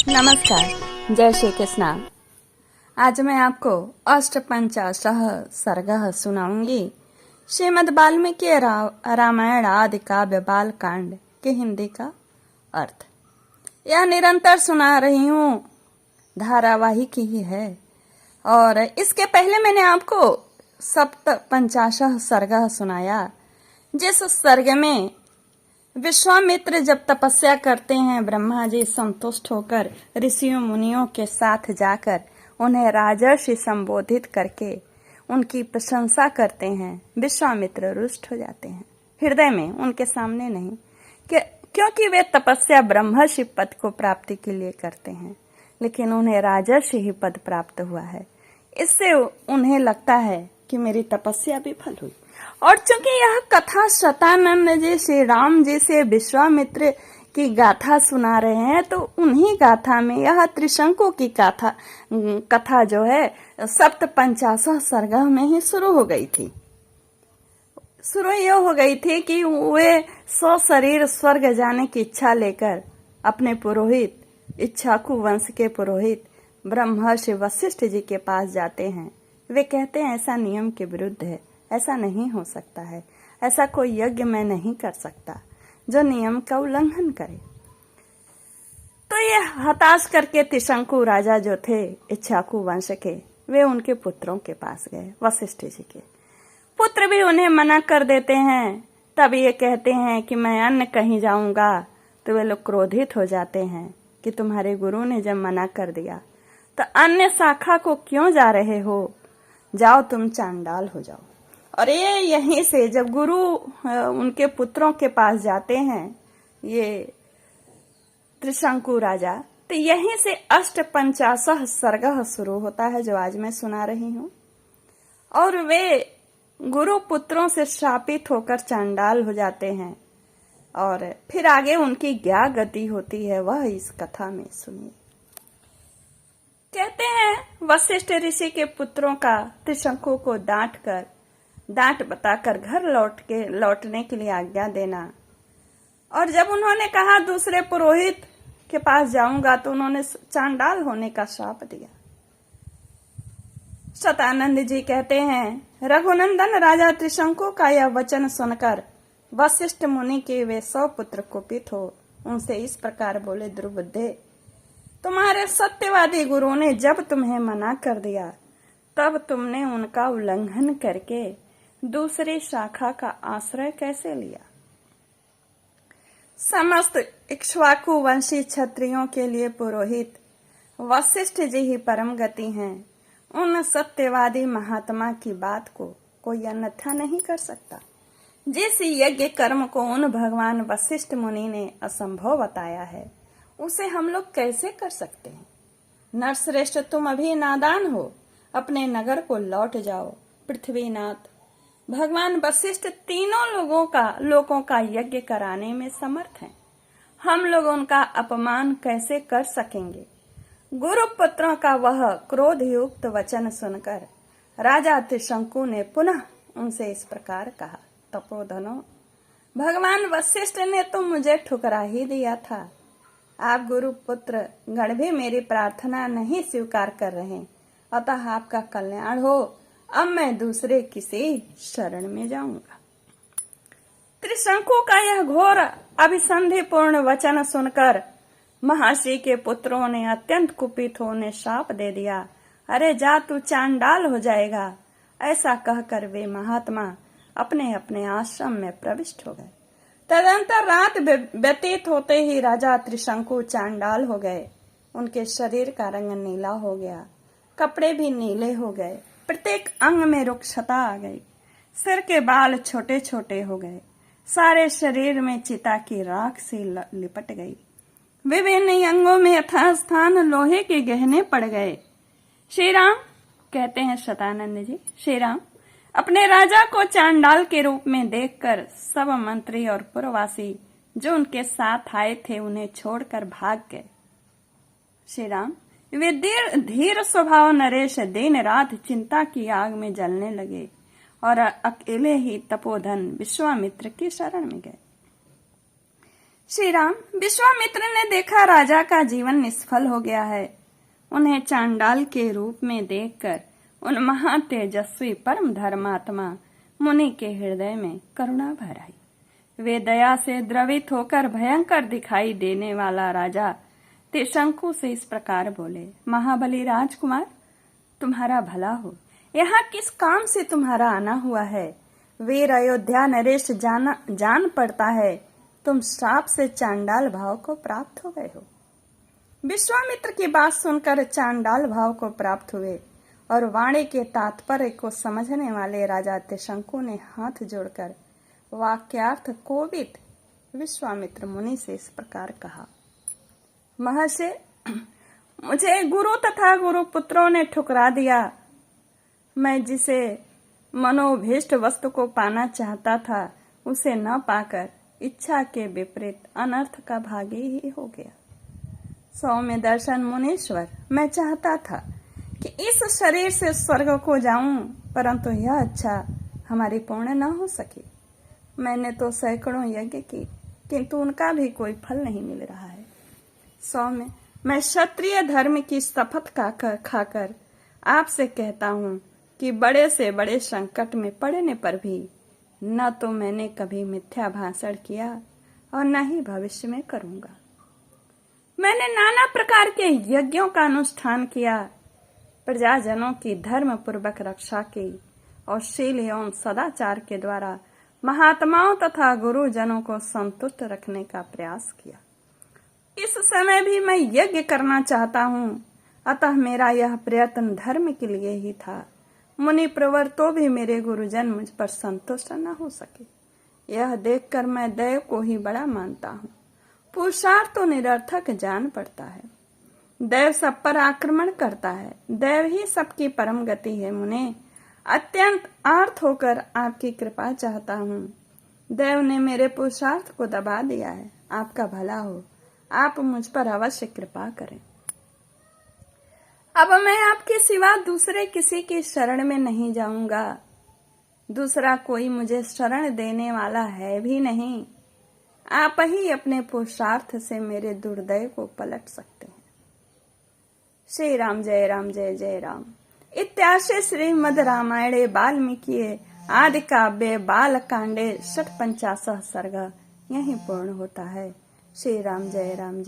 नमस्कार, जय श्री कृष्णा। आज मैं आपको अष्टपंचाशः सर्गः सुनाऊंगी श्रीमद् वाल्मीकि रामायण आदि काव्य बाल कांड के हिंदी का अर्थ। यह निरंतर सुना रही हूँ, धारावाहिक ही है। और इसके पहले मैंने आपको सप्तपंचाशः सर्गः सुनाया, जिस सर्ग में विश्वामित्र जब तपस्या करते हैं, ब्रह्मा जी संतुष्ट होकर ऋषियों मुनियों के साथ जाकर उन्हें राजर्षि संबोधित करके उनकी प्रशंसा करते हैं। विश्वामित्र रुष्ट हो जाते हैं, हृदय में, उनके सामने नहीं, क्योंकि वे तपस्या ब्रह्मर्षि पद को प्राप्ति के लिए करते हैं, लेकिन उन्हें राजर्षि ही पद प्राप्त हुआ है। इससे उन्हें लगता है कि मेरी तपस्या विफल हुई। और चूंकि यह कथा शतानंद जी श्री राम जी से विश्वामित्र की गाथा सुना रहे हैं, तो उन्हीं गाथा में यह त्रिशंकु की कथा जो है सप्तपंचाशः सर्ग में ही शुरू हो गई थी। शुरू यह हो गई थी कि वे सशरीर स्वर्ग जाने की इच्छा लेकर अपने पुरोहित, इक्ष्वाकु वंश के पुरोहित ब्रह्मर्षि वशिष्ठ जी के पास जाते हैं। वे कहते हैं ऐसा नियम के विरुद्ध है, ऐसा नहीं हो सकता है, ऐसा कोई यज्ञ मैं नहीं कर सकता जो नियम का उल्लंघन करे। तो ये हताश करके त्रिशंकु राजा जो थे इक्ष्वाकु वंश के, वे उनके पुत्रों के पास गए। वशिष्ठ जी के पुत्र भी उन्हें मना कर देते हैं। तब ये कहते हैं कि मैं अन्य कहीं जाऊंगा, तो वे लोग क्रोधित हो जाते हैं कि तुम्हारे गुरु ने जब मना कर दिया तो अन्य शाखा को क्यों जा रहे हो, जाओ तुम चांडाल हो जाओ। और ये यहीं से जब गुरु उनके पुत्रों के पास जाते हैं, ये त्रिशंकु राजा, तो यहीं से अष्टपंचाशः सर्गः शुरू होता है जो आज मैं सुना रही हूँ। और वे गुरु पुत्रों से शापित होकर चांडाल हो जाते हैं। और फिर आगे उनकी क्या गति होती है वह इस कथा में सुनिए। कहते हैं वशिष्ठ ऋषि के पुत्रों का त्रिशंकु को डांट बताकर घर लौटने के लिए आज्ञा देना। और जब उन्होंने कहा दूसरे पुरोहित के पास जाऊंगा, तो उन्होंने चांडाल होने का श्राप दिया। शतानंद जी कहते हैं रघुनंदन राजा त्रिशंकु का यह वचन सुनकर वशिष्ठ मुनि के वे 100 पुत्र कुपित हो उनसे इस प्रकार बोले, दुर्बुद्धे, तुम्हारे सत्यवादी गुरु ने जब तुम्हें मना कर दिया, तब तुमने उनका उल्लंघन करके दूसरी शाखा का आश्रय कैसे लिया। समस्त इक्ष्वाकु वंशी क्षत्रियों के लिए पुरोहित वशिष्ठ जी ही परम गति हैं। उन सत्यवादी महात्मा की बात को कोई अन्यथा नहीं कर सकता। जिस यज्ञ कर्म को उन भगवान वशिष्ठ मुनि ने असंभव बताया है, उसे हम लोग कैसे कर सकते हैं। नरश्रेष्ठ, तुम अभी नादान हो, अपने नगर को लौट जाओ। पृथ्वीनाथ भगवान वशिष्ठ तीनों लोगों का यज्ञ कराने में समर्थ हैं। हम लोग उनका अपमान कैसे कर सकेंगे। गुरु पुत्रों का वह क्रोध युक्त वचन सुनकर राजा त्रिशंकु ने पुनः उनसे इस प्रकार कहा, तपोधनो, भगवान वशिष्ठ ने तो मुझे ठुकरा ही दिया था। आप गुरु पुत्र गण भी मेरी प्रार्थना नहीं स्वीकार कर रहे, अतः आपका कल्याण हो। अब मैं दूसरे किसी शरण में जाऊंगा। त्रिशंकु का यह घोर अभिसंधिपूर्ण वचन सुनकर महर्षि के पुत्रों ने अत्यंत कुपित होने श्राप दे दिया। अरे जा, तू चांडाल हो जाएगा। ऐसा कहकर वे महात्मा अपने अपने आश्रम में प्रविष्ट हो गए। तदंतर रात व्यतीत होते ही राजा त्रिशंकु चांडाल हो गए। उनके शरीर का रंग नीला हो गया, कपड़े भी नीले हो गए, प्रत्येक अंग में रुक्षता आ गई, सिर के बाल छोटे छोटे हो गए, सारे शरीर में चिता की राख से लिपट गई। विभिन्न अंगों में यथास्थान लोहे के गहने पड़ गए। श्री राम, कहते हैं शतानंद जी, श्री राम अपने राजा को चांडाल के रूप में देखकर सब मंत्री और पुरवासी जो उनके साथ आए थे उन्हें छोड़कर भाग गए। श्री राम वे धीर स्वभाव नरेश दिन रात चिंता की आग में जलने लगे और अकेले ही तपोधन विश्वामित्र की शरण में गए। श्री राम, विश्वामित्र ने देखा राजा का जीवन निष्फल हो गया है। उन्हें चांडाल के रूप में देखकर उन महातेजस्वी परम धर्मात्मा मुनि के हृदय में करुणा भर आई। वे दया से द्रवित होकर भयंकर दिखाई देने वाला राजा त्रिशंकु से इस प्रकार बोले, महाबली राजकुमार, तुम्हारा भला हो। यहाँ किस काम से तुम्हारा आना हुआ है? वीर अयोध्या नरेश जान पड़ता है तुम श्राप से चांडाल भाव को प्राप्त हो गए हो। विश्वामित्र की बात सुनकर चांडाल भाव को प्राप्त हुए और वाणी के तात्पर्य को समझने वाले राजा त्रिशंकु ने हाथ जोड़कर वाक्यार्थ कोविद विश्वामित्र मुनि से इस प्रकार कहा, महर्षि, मुझे गुरु तथा गुरु पुत्रों ने ठुकरा दिया। मैं जिसे मनोभीष्ट वस्तु को पाना चाहता था उसे न पाकर इच्छा के विपरीत अनर्थ का भागी ही हो गया। सौम्य दर्शन मुनीश्वर, मैं चाहता था कि इस शरीर से स्वर्ग को जाऊं, परंतु यह इच्छा हमारी पूर्ण न हो सकी। मैंने तो सैकड़ों यज्ञ की, किंतु उनका भी कोई फल नहीं मिल रहा है। सौम्य, मैं क्षत्रिय धर्म की शपथ खाकर आपसे कहता हूँ कि बड़े से बड़े संकट में पड़ने पर भी न तो मैंने कभी मिथ्या भाषण किया और न ही भविष्य में करूंगा। मैंने नाना प्रकार के यज्ञों का अनुष्ठान किया, प्रजाजनों की धर्म पूर्वक रक्षा की और शील एवं सदाचार के द्वारा महात्माओं तथा गुरुजनों को संतुष्ट रखने का प्रयास किया। इस समय भी मैं यज्ञ करना चाहता हूँ, अतः मेरा यह प्रयत्न धर्म के लिए ही था। मुनि प्रवर तो भी मेरे गुरुजन मुझ पर संतुष्ट न हो सके। यह देखकर मैं दैव को ही बड़ा मानता हूँ। पुरुषार्थ तो निरर्थक जान पड़ता है। दैव सब पर आक्रमण करता है। दैव ही सबकी परम गति है। मुने, अत्यंत आर्त होकर आपकी कृपा चाहता हूँ। दैव ने मेरे पुरुषार्थ को दबा दिया है। आपका भला हो, आप मुझ पर अवश्य कृपा करें। अब मैं आपके सिवा दूसरे किसी की शरण में नहीं जाऊंगा। दूसरा कोई मुझे शरण देने वाला है भी नहीं। आप ही अपने पुरुषार्थ से मेरे दुर्दय को पलट सकते हैं। श्री राम जय राम जय जय राम। इत्याशे श्रीमद् रामायणे वाल्मीकिये आदि काव्ये बालकांडे 56 सर्ग यहीं पूर्ण होता है। श्री राम जय राम।